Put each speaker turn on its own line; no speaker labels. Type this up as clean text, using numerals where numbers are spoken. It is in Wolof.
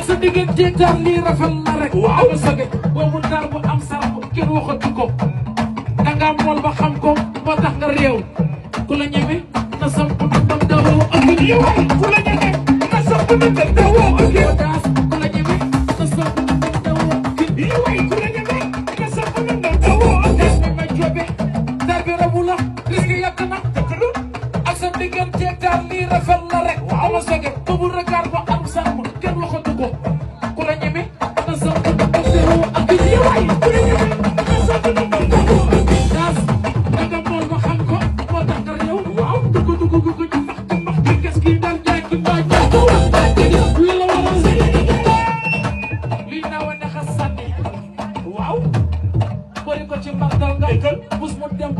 sa diggante daal lii rafet la rek. waaw am sëgg boobu daal bu am sarax kenn waxatu ko. danga mool ba xam ko moo tax nga réew. ku la ñeme na samp ndam dawoo ak yow. ku la ñeme na samp ndam dawoo ak yow. ku la ñeme na samp ndam dawoo ak yow. ku la ñeme na samp ndam dawoo ak yow. ma jobe daal bi rabu la risque yàgg na. ak sa diggante daal lii rafet la rek. am sëgg boobu regard ba am sarax kenn waxatu ko. ku la ñeme na samp ndam dawoo ak yow. ku la ñeme na samp ndam dawoo ak yow. daas danga mool ba xam ko moo tax nga réew. waaw dugg ñu max ci ges gi daal jaay ki mbaa jaay ko wax la la waral lii naa wa nexa sànni waaw bëri ko ci mbaxtal nga bus mu dem